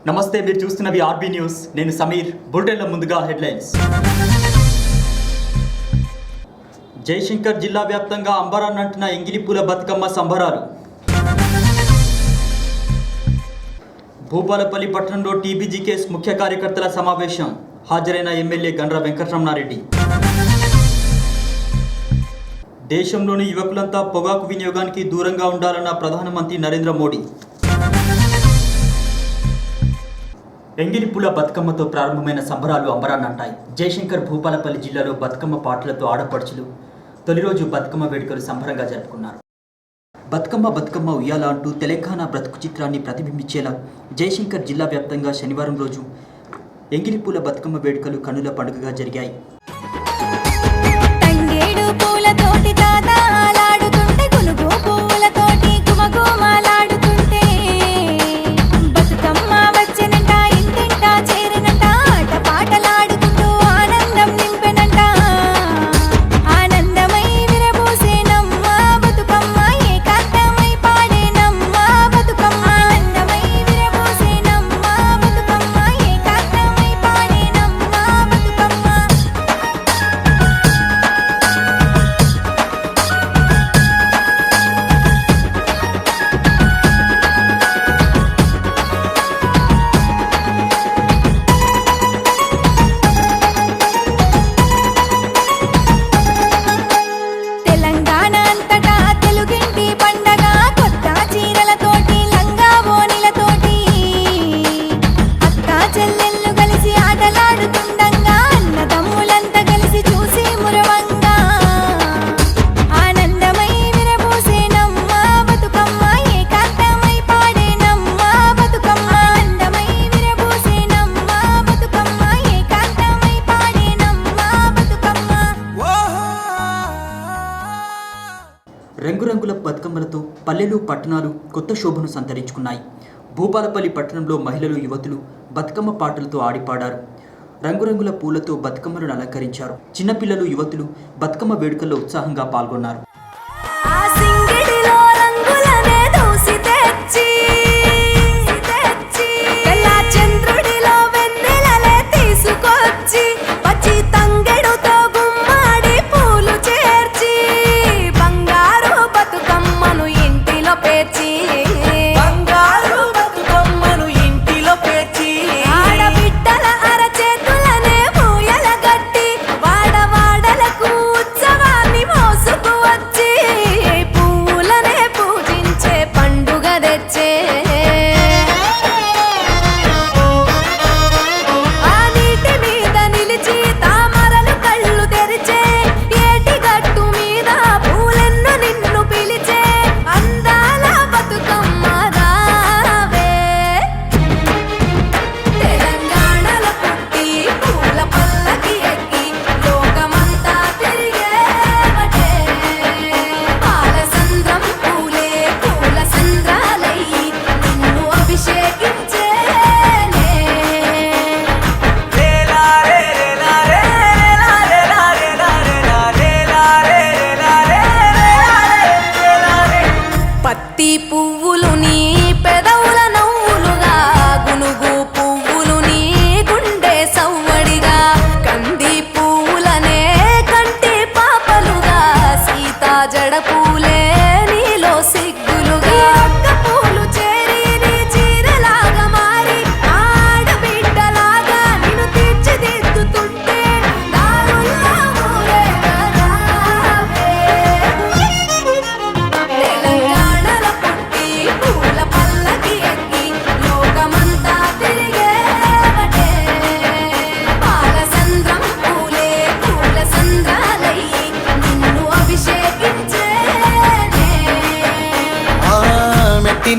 నమస్తే, మీరు చూస్తున్నవి RB news. నేను సమీర్. బులెటిన్ల ముందుగా హెడ్లైన్స్. జయశంకర్ జిల్లా వ్యాప్తంగా అంబరాన్నంటున్న ఎంగిలిపూల బతుకమ్మ సంబరాలు. భూపాలపల్లి పట్టణంలో టీబీజీకేఎస్ ముఖ్య కార్యకర్తల సమావేశం. హాజరైన ఎమ్మెల్యే గండ్ర వెంకటరమణారెడ్డి. దేశంలోని యువకులంతా పొగాకు వినియోగానికి దూరంగా ఉండాలన్న ప్రధానమంత్రి నరేంద్ర మోడీ. ఎంగిలిపూల బతుకమ్మతో ప్రారంభమైన సంబరాలు అంబరాన్నంటాయి. జయశంకర్ భూపాలపల్లి జిల్లాలో బతుకమ్మ పాటలతో ఆడపడుచులు తొలి రోజు బతుకమ్మ వేడుకలు సంబరంగా జరుపుకున్నారు. బతుకమ్మ బతుకమ్మ ఉయ్యాల అంటూ తెలంగాణ బ్రతుకు చిత్రాన్ని ప్రతిబింబించేలా జయశంకర్ జిల్లా వ్యాప్తంగా శనివారం రోజు ఎంగిలిపూల బతుకమ్మ వేడుకలు కన్నుల పండుగగా జరిగాయి. రంగురంగుల బతుకమ్మలతో పల్లెలు పట్టణాలు కొత్త శోభను సంతరించుకున్నాయి. భూపాలపల్లి పట్టణంలో మహిళలు యువతులు బతుకమ్మ పాటలతో ఆడిపాడారు. రంగురంగుల పూలతో బతుకమ్మలను అలంకరించారు. చిన్నపిల్లలు యువతులు బతుకమ్మ వేడుకల్లో ఉత్సాహంగా పాల్గొన్నారు.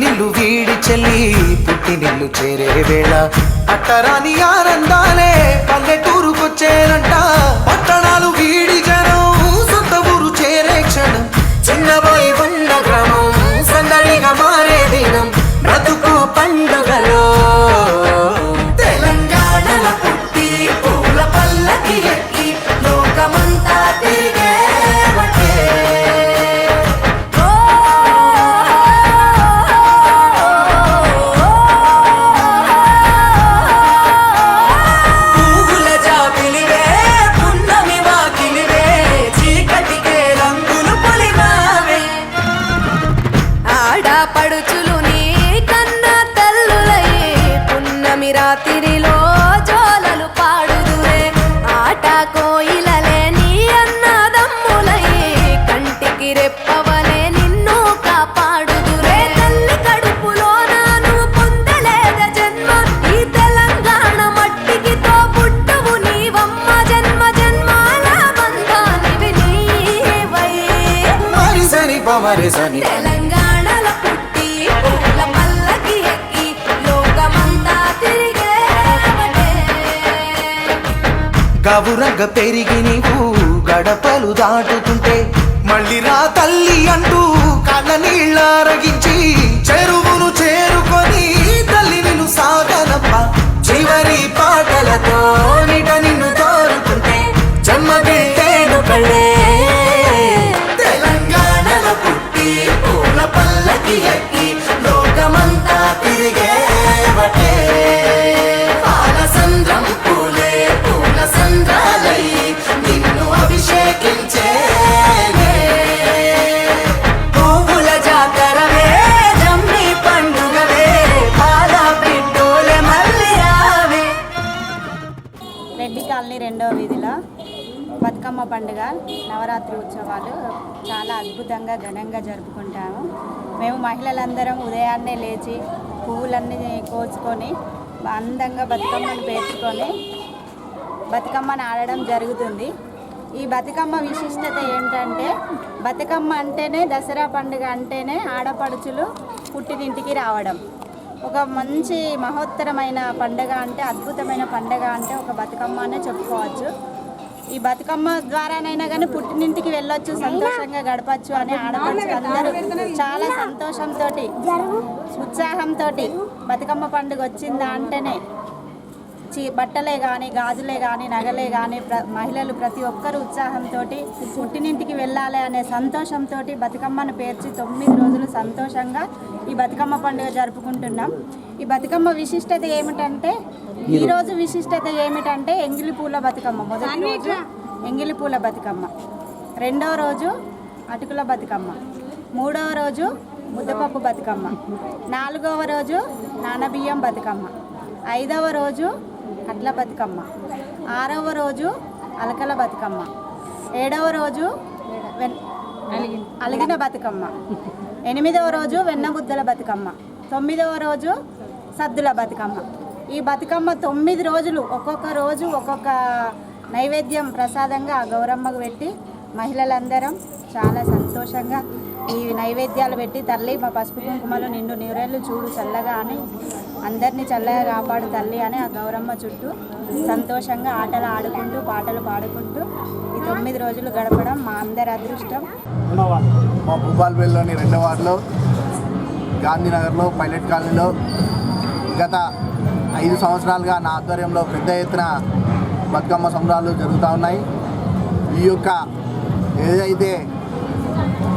నిల్లు వీడి చెల్లి పుట్టి నిల్లు చేరే వేళ అట్టరాని ఆనందాలే పల్లెటూరుకొచ్చేనంట. పట్టణాలు వీడి జనం సొంత ఊరు చేరే క్షణం చిన్నబోయి ఉన్న గ్రామం సందడిగా మారే దినం బ్రతుకు పండుగలో తెలంగాణల పుట్టి పూల పల్లకి ఎక్కి లోకమంతా తిరిగే సారెసని తెలంగాణలో పుట్టి పూల పల్లకి ఎక్కి లోకమంతా తిరిగేవటే. గవురగ పెరిగి నీవు గడపలు దాటుతుంటే మళ్ళీ రా తల్లి అంటూ కళ్ళ నీళ్ళరగించి చెరువును చేరుకొని తల్లి నిన్ను సాగనప్ప చివరి పాటలతో నిట నిన్ను తోరుతుంటే చెమ్మగిట్టేడు కళ్ళే. తెలంగాణలో పుట్టి పూల పల్లకి ఎక్కి లోకమంతా తిరిగేవటే. పాలసంద్రం పూలే పూల సంద్రాలై నిన్ను అభిషేకించేనే. పువ్వుల జాతరవే జమ్మి పండుగవే పాల పిట్టోలే మళ్ళీ రావే. రెడ్డి కాలనీ 2వ వీధిలో బతుకమ్మ పండుగ నవరాత్రి ఉత్సవాలు చాలా అద్భుతంగా ఘనంగా జరుపుకుంటాము. మేము మహిళలందరం ఉదయాన్నే లేచి పువ్వులన్నీ కోసుకొని అందంగా బతుకమ్మను పేర్చుకొని బతుకమ్మను ఆడడం జరుగుతుంది. ఈ బతుకమ్మ విశిష్టత ఏంటంటే బతుకమ్మ అంటేనే దసరా పండుగ అంటేనే ఆడపడుచులు పుట్టినింటికి రావడం. ఒక మంచి మహోత్తరమైన పండుగ అంటే అద్భుతమైన పండుగ అంటే ఒక బతుకమ్మ అనే చెప్పుకోవచ్చు. ఈ బతుకమ్మ ద్వారానైనా కానీ పుట్టినింటికి వెళ్ళొచ్చు, సంతోషంగా గడపచ్చు అని ఆడపడుచులు అందరూ చాలా సంతోషంతో ఉత్సాహంతో బతుకమ్మ పండుగ వచ్చిందా అంటేనే బట్టలే కానీ గాజులే కానీ నగలే కానీ మహిళలు ప్రతి ఒక్కరు ఉత్సాహంతో పుట్టినింటికి వెళ్ళాలి అనే సంతోషంతో బతుకమ్మను పేర్చి 9 రోజులు సంతోషంగా ఈ బతుకమ్మ పండుగ జరుపుకుంటున్నాం. ఈ బతుకమ్మ విశిష్టత ఏమిటంటే ఈరోజు విశిష్టత ఏమిటంటే ఎంగిలి పూల బతుకమ్మ. మొదటి రోజు ఎంగిలి పూల బతుకమ్మ, 2వ రోజు అటుకుల బతుకమ్మ, 3వ రోజు ముద్దపప్పు బతుకమ్మ, 4వ రోజు నానబియ్యం బతుకమ్మ, 5వ రోజు కట్ల బతుకమ్మ, 6వ రోజు అలకల బతుకమ్మ, 7వ రోజు అలిగిన బతుకమ్మ, 8వ రోజు వెన్నబుద్దల బతుకమ్మ, 9వ రోజు సద్దుల బతుకమ్మ. ఈ బతుకమ్మ 9 రోజులు ఒక్కొక్క రోజు ఒక్కొక్క నైవేద్యం ప్రసాదంగా ఆ గౌరమ్మకు పెట్టి మహిళలందరం చాలా సంతోషంగా ఈ నైవేద్యాలు పెట్టి తల్లి మా పసుపు కుంకుమలు నిండు నీరెళ్ళు చూడు చల్లగా అని అందరినీ చల్లగా కాపాడు తల్లి అని ఆ గౌరమ్మ చుట్టూ సంతోషంగా ఆటలు ఆడుకుంటూ పాటలు పాడుకుంటూ ఈ 9 రోజులు గడపడం మా అందరి అదృష్టం. మా భూపాలపల్లిలోని 2వ వార్డులో గాంధీనగర్లో పైలట్ కాలనీలో గత 5 సంవత్సరాలుగా నా ఆధ్వర్యంలో పెద్ద ఎత్తున బతుకమ్మ సంబరాలు జరుగుతూ ఉన్నాయి. ఈ యొక్క ఏదైతే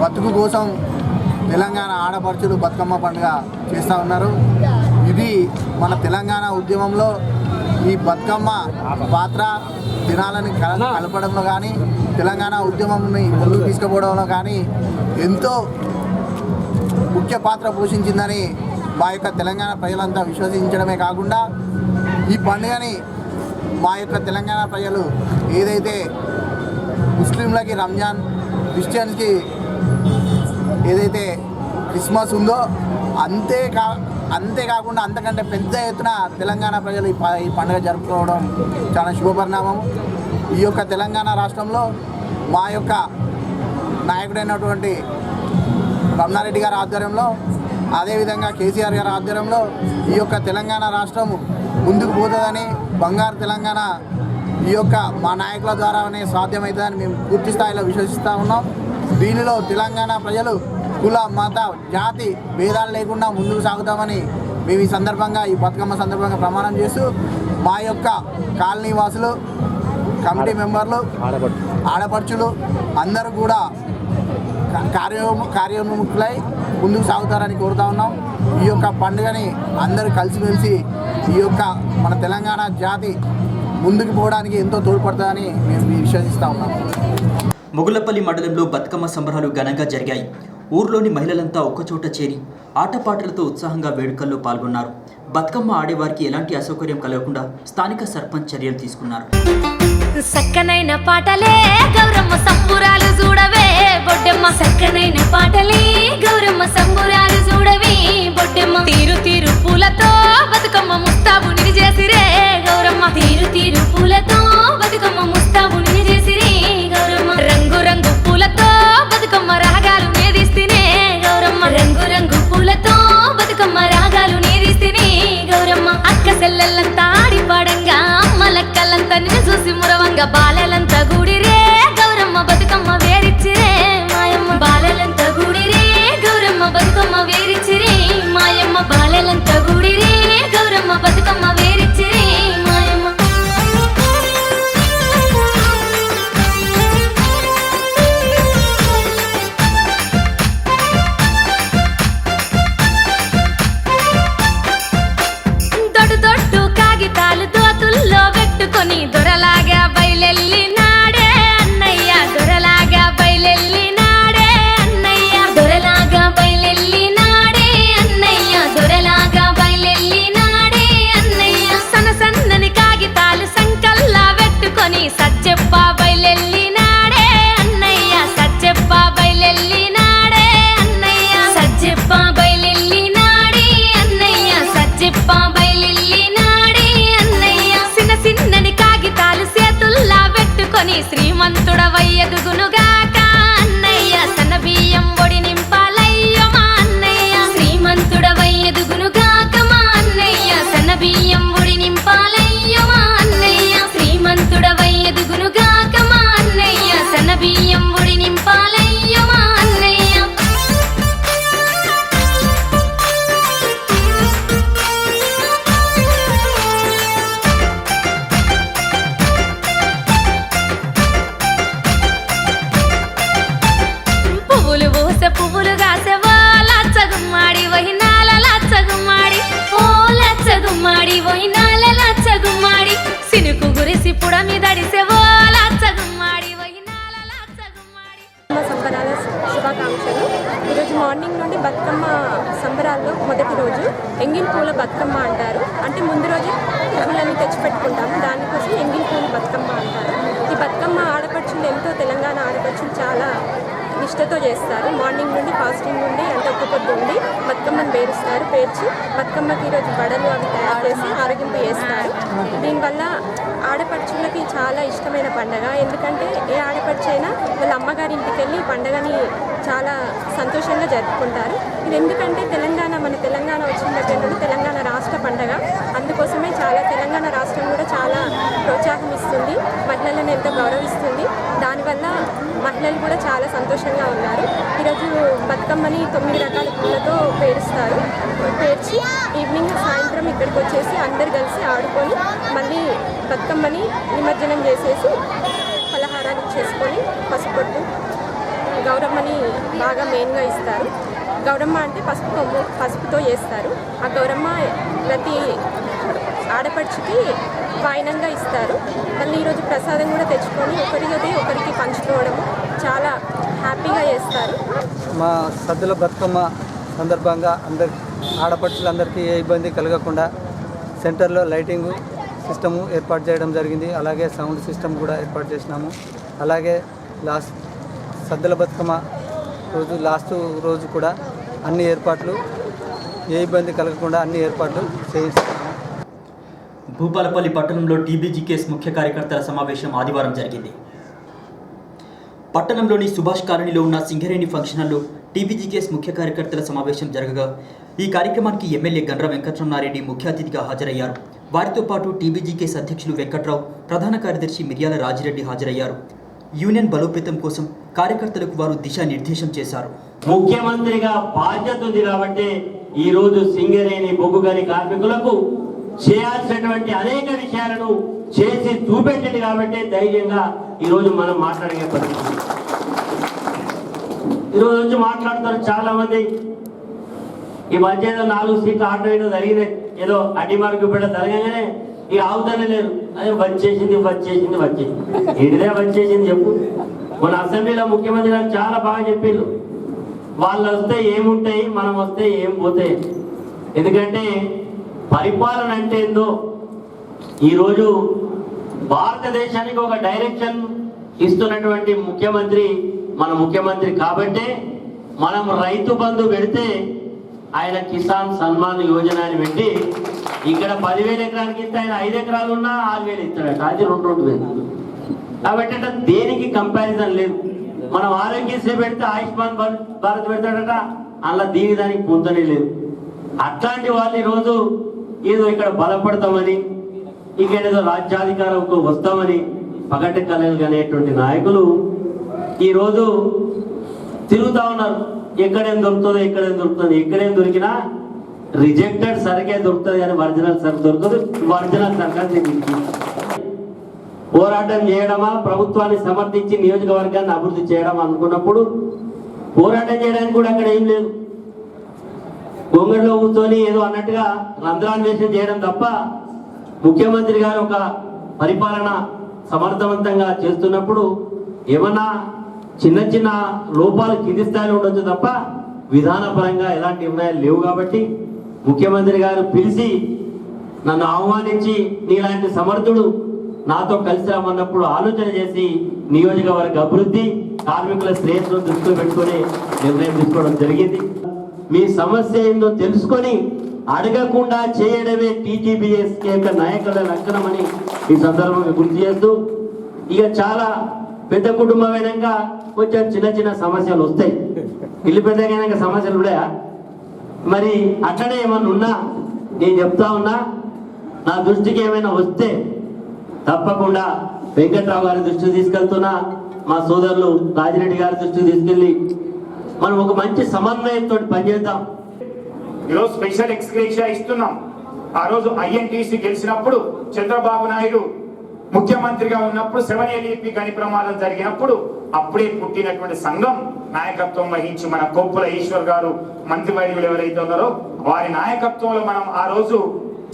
బతుకు కోసం తెలంగాణ ఆడపడుచులు బతుకమ్మ పండుగ చేస్తూ ఉన్నారు, ఇది మన తెలంగాణ ఉద్యమంలో ఈ బతుకమ్మ పాత్ర దినాలని కలపడంలో కానీ తెలంగాణ ఉద్యమంని ముందుకు తీసుకుపోవడంలో కానీ ఎంతో ముఖ్య పాత్ర పోషించిందని మా యొక్క తెలంగాణ ప్రజలంతా విశ్వసించడమే కాకుండా ఈ పండుగని మా యొక్క తెలంగాణ ప్రజలు ఏదైతే ముస్లింలకి రంజాన్, క్రిస్టియన్స్కి ఏదైతే క్రిస్మస్ ఉందో అంతేకాకుండా అంతకంటే పెద్ద ఎత్తున తెలంగాణ ప్రజలు ఈ పండుగ జరుపుకోవడం చాలా శుభపరిణామం. ఈ యొక్క తెలంగాణ రాష్ట్రంలో మా యొక్క నాయకుడైనటువంటి రమణారెడ్డి గారి ఆధ్వర్యంలో, అదేవిధంగా కేసీఆర్ గారి ఆధ్వర్యంలో ఈ యొక్క తెలంగాణ రాష్ట్రం ముందుకు పోతుందని, బంగారు తెలంగాణ ఈ యొక్క మా నాయకుల ద్వారానే సాధ్యమవుతుందని మేము పూర్తి స్థాయిలో విశ్వసిస్తూ ఉన్నాం. దీనిలో తెలంగాణ ప్రజలు కుల మత జాతి భేదాలు లేకుండా ముందుకు సాగుతామని మేము ఈ సందర్భంగా ఈ బతుకమ్మ సందర్భంగా ప్రమాణం చేస్తూ మా యొక్క కాలనీ వాసులు, కమిటీ మెంబర్లు, ఆడపడుచులు అందరూ కూడా కార్యోన్ముఖులై ముందుకు సాగుతారని కోరుతా ఉన్నాం. ఈ యొక్క పండుగని అందరూ కలిసిమెలిసి ఈ యొక్క మన తెలంగాణ జాతి ముందుకు పోవడానికి ఎంతో తోడ్పడుతుందని మేము విశ్వసిస్తూ ఉన్నాం. మొగులపల్లి మండలంలో బతుకమ్మ సంబరాలు ఘనంగా జరిగాయి. ఊర్లోని మహిళలంతా ఒక్కచోట చేరి ఆటపాటలతో ఉత్సాహంగా వేడుకల్లో పాల్గొన్నారు. బతుకమ్మ ఆడేవారికి ఎలాంటి అసౌకర్యం కలగకుండా స్థానిక సర్పంచ్ చర్యలు తీసుకున్నారు. సక్కనైన పాటలే గౌరమ్మ సంబురాలు చూడవే బొడ్డమ్మ, సక్కనైన పాటలే గౌరమ్మ సంబురాలు చూడవే బొడ్డమ్మ. తీరు తీరు పూలతో బతుకమ్మ ముస్తాబు నిని చేసిరే గౌరమ్మ, తీరు తీరు పూలతో బతుకమ్మ ముస్తాబు నిని చేసిరే గౌరమ్మ. రంగు రంగు పూలతో బతుకమ్మ రాగాలు మేదిస్తేనే సెల్లెల్లంతా ఆడి పాడంగా అమ్మలక్కలంతా నిన్ను చూసి మురవంగా బాలలంతా గూడిరే గౌరమ్మ బతుకమ్మ వేరిచ్చిరే మాయమ్మ బాలలంతా గూడిరే గౌరమ్మ బతుకమ్మ వేరిచ్చిరే మాయమ్మ బాలలంతా గూడిరే గౌరమ్మ బతుకమ్మ వేరిచ్చిరే మాయమ్మ దొడ్డు దొడ్డు కాగితాలు దోతుల్లో పెట్టుకొని దొరలాగా బయలెల్లినాడే అన్నయ్య దొరలాగా బయలెల్లినాడే అన్నయ్య దొరలాగా బయలెల్లినాడే అన్నయ్య దొరలాగా బయలెల్లినాడే అన్నయ్య సన్న సన్నని కాగితాలు సంకల్లా పెట్టుకొని సజ్జెప్ప బయలెల్లినాడే అన్నయ్య సజ్జెప్ప బయలెల్లినాడే అన్నయ్య సజ్జెప్ప బయలెల్లినాడే అన్నయ్య సజ్జెప్ప బయలెల్లినాడే అన్నయ్య చిన్న చిన్నని కాగితాలు చేతుల్లా పెట్టుకొని శ్రీమంతుడవై ఎదుగునుగాక అన్నయ్య సన్న బియ్యం ఒడి నింపాలయ్యో మా అన్నయ్య శ్రీమంతుడవై ఎదుగునుగాక మా అన్నయ్య సన్న బియ్యం ఒడి నింపాలయ్యో మా అన్నయ్య శ్రీమంతుడవై ఎదుగునుగాక మా అన్నయ్య సన్న బియ్యం ఒడి నింపాలయ్యో మా అన్నయ్య పువ్వులు పూసే పువ్వులు కాసేవో లచ్చగుమ్మాడి వహినాల లచ్చగుమ్మాడి ఓ లచ్చగుమ్మాడి వహినాల లచ్చగుమ్మాడి సినుకు గురిసి పుడ మీదడిసేవో లచ్చగుమ్మాడి వహినాల లచ్చగుమ్మాడి సంబరాల శుభాకాంక్షలు. ఈరోజు మార్నింగ్ నుండి బతుకమ్మ సంబరాల్లో మొదటి రోజు ఎంగిల్ పూల బతుకమ్మ అంటారు. అంటే ముందు రోజు పువ్వులన్నీ తెచ్చిపెట్టుకుంటాము, దానికోసం ఎంగిల్ పూల బతుకమ్మ అంటారు. ఈ బతుకమ్మ ఆడపడుచులు ఎంతో తెలంగాణ ఆడపడుచులు చాలా నిష్టతో చేస్తారు. మార్నింగ్ నుండి ఫాస్టింగ్ నుండి అంటే ఒక్క పొద్దు ఉండి బతుకమ్మను పేర్చి బతుకమ్మకి ఈరోజు బడలు అవి తయారు చేసి ఆరోగ్యంపు చేస్తారు. దీనివల్ల ఆడపడుచులకి చాలా ఇష్టమైన పండగ. ఎందుకంటే ఏ ఆడపడుచు అయినా వాళ్ళ అమ్మగారి ఇంటికి వెళ్ళి పండగని చాలా సంతోషంగా జరుపుకుంటారు. ఇది ఎందుకంటే మన తెలంగాణ వచ్చిన దగ్గర నుండి తెలంగాణ రాష్ట్ర పండగ. అందుకోసమే తెలంగాణ రాష్ట్రం కూడా చాలా ప్రోత్సాహం ఇస్తుంది, మహిళలను ఎంతో గౌరవిస్తుంది. దానివల్ల మహిళలు కూడా చాలా సంతోషంగా ఉన్నారు. ఈరోజు బతుకమ్మని 9 రకాల పూలతో పేర్చి ఈవినింగ్ సాయంత్రం ఇక్కడికి వచ్చేసి అందరు కలిసి ఆడుకొని మళ్ళీ బతుకమ్మని నిమజ్జనం చేసేసి పలహారాలు చేసుకొని పసుపొట్టు గౌరమ్మని బాగా మెయిన్గా ఇస్తారు. గౌరమ్మ అంటే పసుపుతో చేస్తారు. ఆ గౌరమ్మ ప్రతి ఆడపడుచుకి వాయినంగా ఇస్తారు. మళ్ళీ ఈరోజు ప్రసాదం కూడా తెచ్చుకొని ఒకరికి పంచుకోవడం చాలా హ్యాపీగా చేస్తారు. మా సద్దుల బతుకమ్మ సందర్భంగా ఆడపడుచులందరికీ ఏ ఇబ్బంది కలగకుండా సెంటర్లో లైటింగ్ సిస్టము ఏర్పాటు చేయడం జరిగింది. అలాగే సౌండ్ సిస్టమ్ కూడా ఏర్పాటు చేసినాము. అలాగే సద్దుల బతుకమ్మ లాస్ట్ రోజు కూడా అన్ని ఏర్పాట్లు ఏ ఇబ్బంది కలగకుండా అన్ని ఏర్పాట్లు చేయిస్తున్నాము. భూపాలపల్లి పట్టణంలో టీబీజీకేఎస్ ముఖ్య కార్యకర్తల సమావేశం ఆదివారం జరిగింది. పట్టణంలోని సుభాష్ కాలనీలో ఉన్న సింగరేణి ఫంక్షన్ హాల్లో టీబీజీకేఎస్ ముఖ్య కార్యకర్తల సమావేశం జరగగా ఈ కార్యక్రమానికి ఎమ్మెల్యే గండ్ర వెంకటరమణారెడ్డి ముఖ్య అతిథిగా హాజరయ్యారు. వారితో పాటు టీబీజీకేఎస్ అధ్యక్షులు వెంకట్రావు, ప్రధాన కార్యదర్శి మిర్యాల రాజిరెడ్డి హాజరయ్యారు. యూనియన్ బలోపేతం కోసం కార్యకర్తలకు వారు దిశానిర్దేశం చేశారు. ముఖ్యమంత్రిగా బాధ్యత ఉంది కాబట్టి ఈ రోజు సింగరేణి బొగ్గు గని కార్మికులకు చేయాల్సినటువంటి అనేక విషయాలను చేసి చూపెట్టింది కాబట్టి ధైర్యంగా ఈరోజు మనం మాట్లాడే పరిస్థితి. ఈరోజు వచ్చి మాట్లాడుతారు చాలా మంది. ఈ మధ్య ఏదో 4 సీట్లు ఆటో ఏదో జరిగినాయి, ఏదో అడ్డిమార్గు బిడ్డ జరగగానే ఇక ఆవుతానే లేరు. అదే వచ్చేసింది ఏంటిదే వచ్చేసింది చెప్పు. మన అసెంబ్లీలో ముఖ్యమంత్రి గారు చాలా బాగా చెప్పిండ్రు, వాళ్ళు వస్తే ఏముంటాయి, మనం వస్తే ఏం పోతాయి. ఎందుకంటే పరిపాలన అంటే ఏందో ఈరోజు భారతదేశానికి ఒక డైరెక్షన్ ఇస్తున్నటువంటి ముఖ్యమంత్రి మన ముఖ్యమంత్రి. కాబట్టే మనం రైతు బంధు పెడితే ఆయన కిసాన్ సన్మాన్ యోజన అని పెట్టి ఇక్కడ 10,000 ఎకరాలకి ఇస్తే ఆయన 5 ఎకరాలు ఉన్నా 6,000 ఇస్తాడట. అది 2,000. కాబట్టి అంటే దేనికి కంపారిజన్ లేదు. మనం ఆరోగ్యశ్రీ పెడితే ఆయుష్మాన్ భారత్ పెడతాడట, అలా దీనికి దానికి పొందనే లేదు. అట్లాంటి వాళ్ళు ఈరోజు ఏదో ఇక్కడ బలపడతామని ఇక్కడ ఏదో రాజ్యాధికారంకు వస్తామని పగటి కళలు అనేటువంటి నాయకులు ఈరోజు తిరుగుతా ఉన్నారు. ఎక్కడేం దొరుకుతుందో ఎక్కడేం దొరికినా రిజెక్టెడ్ సరికే దొరుకుతుంది కానీ ఒరిజినల్ సరుకు దొరకదు. ఒరిజినల్ సరుకు పోరాటం చేయడమా, ప్రభుత్వాన్ని సమర్థించి నియోజకవర్గాన్ని అభివృద్ధి చేయడం అనుకున్నప్పుడు పోరాటం చేయడానికి కూడా అక్కడ ఏం లేదు. గొంగడిలో కూర్చొని ఏదో అన్నట్టుగా రంధ్రాన్వేషణ చేయడం తప్ప ముఖ్యమంత్రి గారు ఒక పరిపాలన సమర్థవంతంగా చేస్తున్నప్పుడు ఏమన్నా చిన్న చిన్న లోపాలు కింది స్థాయిలో ఉండొచ్చు తప్ప విధానపరంగా ఎలాంటి నిర్ణయాలు లేవు. కాబట్టి ముఖ్యమంత్రి గారు పిలిచి నన్ను ఆహ్వానించి నీలాంటి సమర్థుడు నాతో కలిసి రమ్మన్నప్పుడు ఆలోచన చేసి నియోజకవర్గ అభివృద్ధి, కార్మికుల శ్రేయస్సును దృష్టిలో పెట్టుకొని నిర్ణయం తీసుకోవడం జరిగింది. మీ సమస్య ఏందో తెలుసుకొని అడగకుండా చేయడమే టీజీబీఎస్కే యొక్క నాయకుల లక్షణమని ఈ సందర్భంగా గుర్తు చేస్తూ, ఇక చాలా పెద్ద కుటుంబమైనాక కొంచెం చిన్న చిన్న సమస్యలు వస్తాయి. ఇల్లు పెద్దగైనాక సమస్యలు ఉన్నాయా? మరి అట్లనే ఏమన్నా ఉన్నా నేను చెప్తా ఉన్నా, నా దృష్టికి ఏమైనా వస్తే తప్పకుండా వెంకట్రావు గారి దృష్టికి తీసుకెళ్తున్నా, మా సోదరులు రాజిరెడ్డి గారి దృష్టికి తీసుకెళ్ళి మనం ఒక మంచి సమన్వయంతో పనిచేద్దాం. ఈరోజు స్పెషల్ ఎక్స్గ్రేషియా ఇస్తున్నాం. ఆ రోజు ఐఎన్టీసీ గెలిచినప్పుడు చంద్రబాబు నాయుడు ముఖ్యమంత్రిగా ఉన్నప్పుడు 7LEP గని ప్రమాదం జరిగినప్పుడు అప్పుడే పుట్టినటువంటి సంఘం నాయకత్వం వహించి మన కొప్పుల ఈశ్వర్ గారు మంత్రివర్యులు ఎవరైతే ఉన్నారో వారి నాయకత్వంలో మనం ఆ రోజు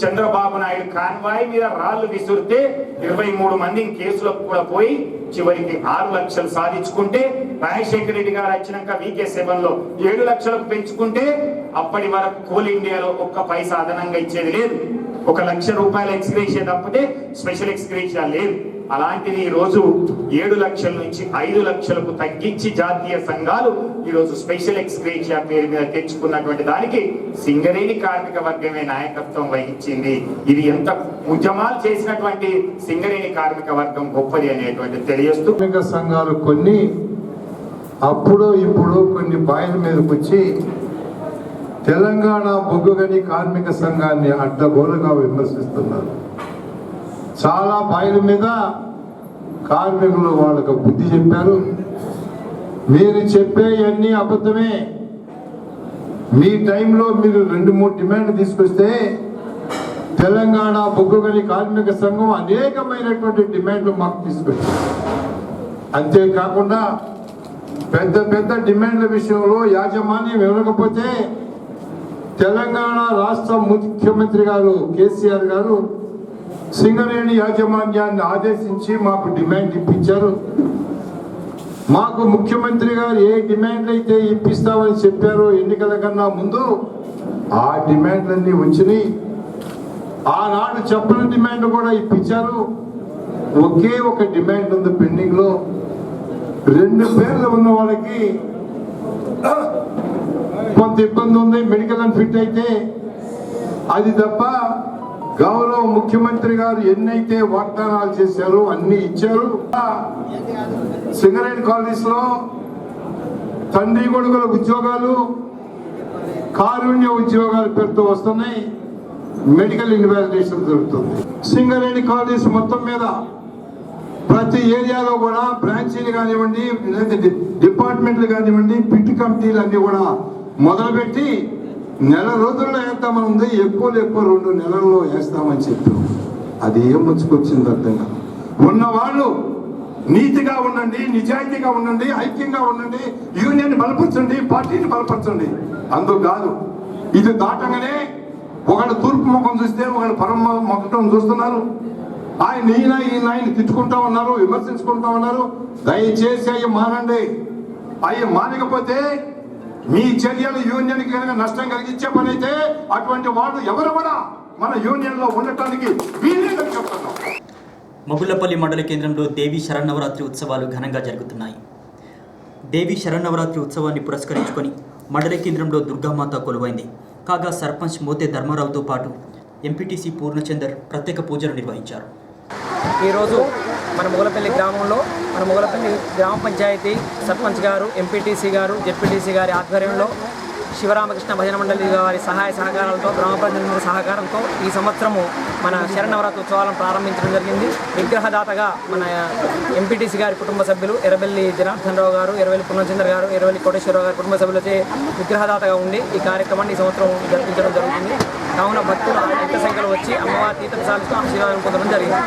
చంద్రబాబు నాయుడు కాన్వాయ్ మీద రాళ్లు విసురితే 23 మందిని కేసులకు కూడా పోయి చివరికి 6 లక్షలు సాధించుకుంటే, రాజశేఖర రెడ్డి గారు వచ్చినాక VK7 లో 7 లక్షలకు పెంచుకుంటే అప్పటి వరకు కోల్ ఇండియాలో ఒక్క పైసా అదనంగా ఇచ్చేది లేదు. 1 లక్ష రూపాయల ఎక్స్గ్రేషియా తప్పితే స్పెషల్ ఎక్స్గ్రేషియా లేదు. అలాంటిది ఈ రోజు 7 లక్షల నుంచి 5 లక్షలకు తగ్గించి జాతీయ సంఘాలు ఈ రోజు స్పెషల్ ఎక్స్గ్రేషియా పేరు మీద తెచ్చుకున్నటువంటి దానికి సింగరేణి కార్మిక వర్గమే నాయకత్వం వహించింది. ఇది ఎంత ఉద్యమాలు చేసినటువంటి సింగరేణి కార్మిక వర్గం గొప్పది అనేటువంటి తెలియజేస్తూ, కార్మిక సంఘాలు కొన్ని అప్పుడు ఇప్పుడు కొన్ని బాయిల మీదకి వచ్చి తెలంగాణ బొగ్గుగని కార్మిక సంఘాన్ని అడ్డగోలుగా విమర్శిస్తున్నారు. చాలా బాయిల మీద కార్మికులు వాళ్ళకు బుద్ధి చెప్పారు. మీరు చెప్పేవన్నీ అబద్ధమే. మీ టైంలో మీరు 2-3 డిమాండ్లు తీసుకొస్తే తెలంగాణ బొగ్గుగని కార్మిక సంఘం అనేకమైనటువంటి డిమాండ్లు మాకు తీసుకొచ్చింది. అంతేకాకుండా పెద్ద పెద్ద డిమాండ్ల విషయంలో యాజమాన్యం ఇవ్వకపోతే తెలంగాణ రాష్ట్ర ముఖ్యమంత్రి గారు కేసీఆర్ గారు సింగరేణి యాజమాన్యాన్ని ఆదేశించి మాకు డిమాండ్ ఇప్పించారు. మాకు ముఖ్యమంత్రి గారు ఏ డిమాండ్లు అయితే ఇప్పిస్తామని చెప్పారో ఎన్నికల కన్నా ముందు ఆ డిమాండ్లన్నీ వచ్చినాయి. ఆనాడు చెప్పని డిమాండ్ కూడా ఇప్పించారు. ఒకే ఒక డిమాండ్ ఉంది పెండింగ్ లో. 2 పేర్లు ఉన్న వాళ్ళకి కొంత ఇబ్బంది ఉంది. మెడికల్ అండ్ ఫిట్ అయితే అది తప్ప గౌరవ ముఖ్యమంత్రి గారు ఎన్నైతే వాగ్దానాలు చేశారో అన్ని ఇచ్చారు. సింగరేణి కాలనీస్ లో తండ్రి కొడుకుల ఉద్యోగాలు, కారుణ్య ఉద్యోగాల పేరుతో వస్తున్నాయి. మెడికల్ ఇన్వాలిడేషన్ జరుగుతుంది. సింగరేణి కాలనీస్ మొత్తం మీద ప్రతి ఏరియాలో కూడా బ్రాంచీలు కానివ్వండి, డిపార్ట్మెంట్లు కానివ్వండి, పిట్ కమిటీలు అన్ని కూడా మొదలుపెట్టి నెల రోజుల్లో వేస్తామని ఉంది. ఎక్కువ 2 నెలల్లో వేస్తామని చెప్పాం. అది ఏం ముంచుకొచ్చింది అర్థం కాదు. ఉన్నవాళ్ళు నీతిగా ఉండండి, నిజాయితీగా ఉండండి, ఐక్యంగా ఉండండి, యూనియన్ బలపరచండి, పార్టీని బలపరచండి. అందుకు కాదు. ఇది దాటంగానే ఒకళ్ళు తూర్పు ముఖం చూస్తే ఒకళ్ళు పరమ ముఖం చూస్తున్నారు. ఆయన తిట్టుకుంటా ఉన్నారు, విమర్శించుకుంటా ఉన్నారు. దయచేసి అవి మానండి. అవి మానకపోతే మీ చర్యలు యూనియన్ కి కనుక నష్టం కలిగించే పని అయితే అటువంటి వాళ్ళు ఎవరు కూడా మన యూనియన్ లో ఉండటానికి వీల్లేదని చెప్తున్నాం. మొగుళ్లపల్లి మండల కేంద్రంలో దేవీ శరన్నవరాత్రి ఉత్సవాలు ఘనంగా జరుగుతున్నాయి. దేవీ శరన్నవరాత్రి ఉత్సవాన్ని పురస్కరించుకొని మండల కేంద్రంలో దుర్గామాత కొలువైంది. కాగా సర్పంచ్ మోతే ధర్మారావుతో పాటు ఎంపీటీసీ పూర్ణచందర్ ప్రత్యేక పూజలు నిర్వహించారు. ఈరోజు మన మొగలపల్లి గ్రామంలో మన మొగలపల్లి గ్రామ పంచాయతీ సర్పంచ్ గారు, ఎంపీటీసీ గారు, జెడ్పీటీసీ గారి ఆధ్వర్యంలో శివరామకృష్ణ భజన మండలి వారి సహాయ సహకారాలతో గ్రామ ప్రజల సహకారంతో ఈ సంవత్సరము మన శరణవరాత్రి ఉత్సవాలను ప్రారంభించడం జరిగింది. విగ్రహదాతగా మన ఎంపీటీసీ గారి కుటుంబ సభ్యులు ఎర్రబెల్లి జనార్దన్ రావు గారు, ఎర్రబెల్లి పున్నచంద్ర గారు, ఎర్రబెల్లి కోటేశ్వరరావు గారి కుటుంబ సభ్యులచే విగ్రహదాతగా ఉండి ఈ కార్యక్రమాన్ని ఈ సంవత్సరం జరిపించడం జరుగుతుంది. కావున భక్తులు అధిక సంఖ్యలో వచ్చి అమ్మవారి తీర్థశాలతో ఆశీర్వాదం పొందడం జరిగింది.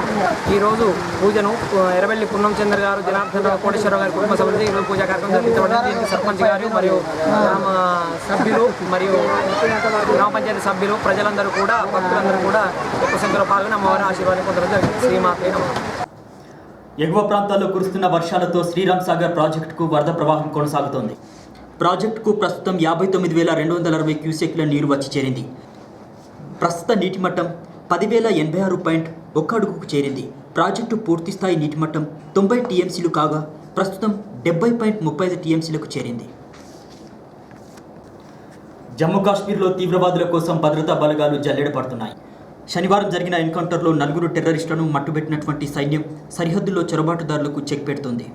ఈరోజు పూజను ఎర్రబెల్లి పున్నచంద్ర గారు, జనార్దన్ రావు, కోటేశ్వరరావు గారి కుటుంబ సభ్యులతో ఈరోజు పూజా కార్యక్రమం జరిపించబడింది. దీనికి సర్పంచ్ గారు మరియు గ్రామ సభ్యులు మరియు గ్రామ పంచాయతీ సభ్యులు ప్రజలందరూ కూడా భక్తులందరూ కూడా ఎక్కువ సంఖ్యలో పాల్గొని అమ్మవారి ఆశీర్వాదం పొందడం జరిగింది. శ్రీమాతే నమః. ఎగువ ప్రాంతాల్లో కురుస్తున్న వర్షాలతో శ్రీరామ్ సాగర్ ప్రాజెక్టుకు వరద ప్రవాహం కొనసాగుతోంది. ప్రాజెక్టుకు ప్రస్తుతం 59,260 క్యూసెక్ల నీరు వచ్చి చేరింది. ప్రస్తుత నీటి మట్టం 10,086.1 అడుగుకు చేరింది. ప్రాజెక్టు పూర్తిస్థాయి నీటి మట్టం 90 టీఎంసీలు కాగా ప్రస్తుతం 70.35 టీఎంసీలకు చేరింది. జమ్మూ కాశ్మీర్లో తీవ్రవాదుల కోసం భద్రతా బలగాలు జల్లెడ పడుతున్నాయి. శనివారం జరిగిన ఎన్కౌంటర్లో 4 టెర్రరిస్టులను మట్టుబెట్టినటువంటి సైన్యం సరిహద్దుల్లో చొరబాటుదారులకు చెక్ పెడుతోంది.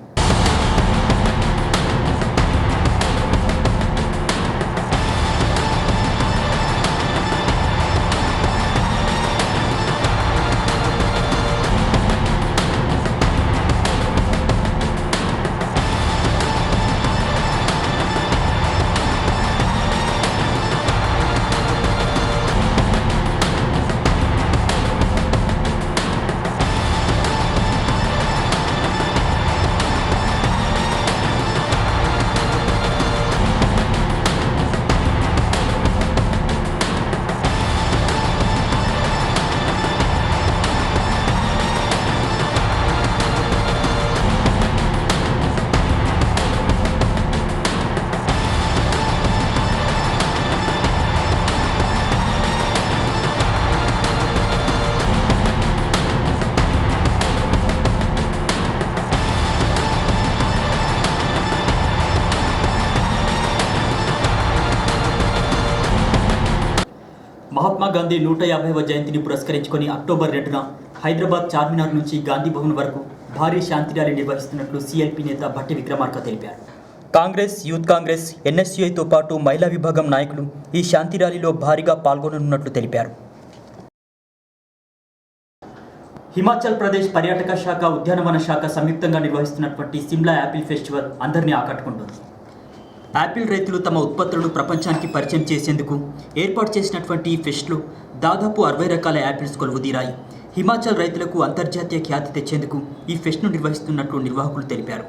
మహాత్మా గాంధీ 150వ జయంతిని పురస్కరించుకొని అక్టోబర్ 2న హైదరాబాద్ చార్మినార్ నుంచి గాంధీ భవన్ వరకు భారీ శాంతి ర్యాలీ నిర్వహిస్తున్నట్లు సిఎల్పి నేత భట్టి విక్రమార్క తెలిపారు. కాంగ్రెస్, యూత్ కాంగ్రెస్, ఎన్ఎస్యుఐతో పాటు మహిళా విభాగం నాయకులు ఈ శాంతి ర్యాలీలో భారీగా పాల్గొననున్నట్లు తెలిపారు. హిమాచల్ ప్రదేశ్ పర్యాటక శాఖ, ఉద్యానవన శాఖ సంయుక్తంగా నిర్వహిస్తున్నటువంటి సిమ్లా యాపిల్ ఫెస్టివల్ అందరినీ ఆకట్టుకుంటుంది. యాపిల్ రైతులు తమ ఉత్పత్తులను ప్రపంచానికి పరిచయం చేసేందుకు ఏర్పాటు చేసినటువంటి ఈ ఫెస్ట్లో దాదాపు 60 రకాల యాపిల్స్ కొలువుదీరాయి. హిమాచల్ రైతులకు అంతర్జాతీయ ఖ్యాతి తెచ్చేందుకు ఈ ఫెస్ట్ను నిర్వహిస్తున్నట్లు నిర్వాహకులు తెలిపారు.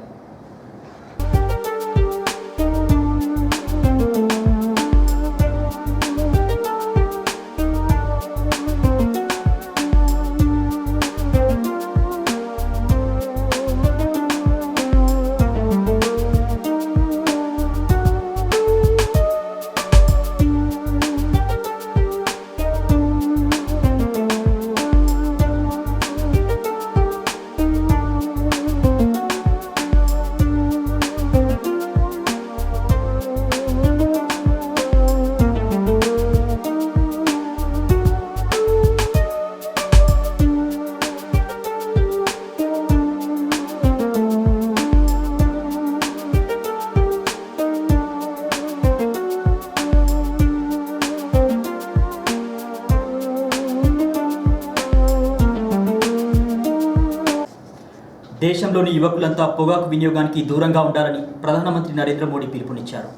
దేశంలోని యువకులంతా పొగాకు వినియోగానికి దూరంగా ఉండాలని ప్రధానమంత్రి నరేంద్ర మోడీ పిలుపునిచ్చారు.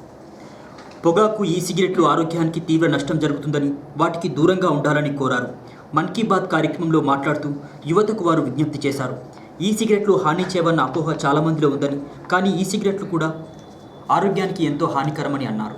పొగాకు, ఈ సిగరెట్లు ఆరోగ్యానికి తీవ్ర నష్టం జరుగుతుందని, వాటికి దూరంగా ఉండాలని కోరారు. మన్ కీ బాత్ కార్యక్రమంలో మాట్లాడుతూ యువతకు వారు విజ్ఞప్తి చేశారు. ఈ సిగరెట్లు హాని చేయవన్న అపోహ చాలామందిలో ఉందని, కానీ ఈ సిగరెట్లు కూడా ఆరోగ్యానికి ఎంతో హానికరమని అన్నారు.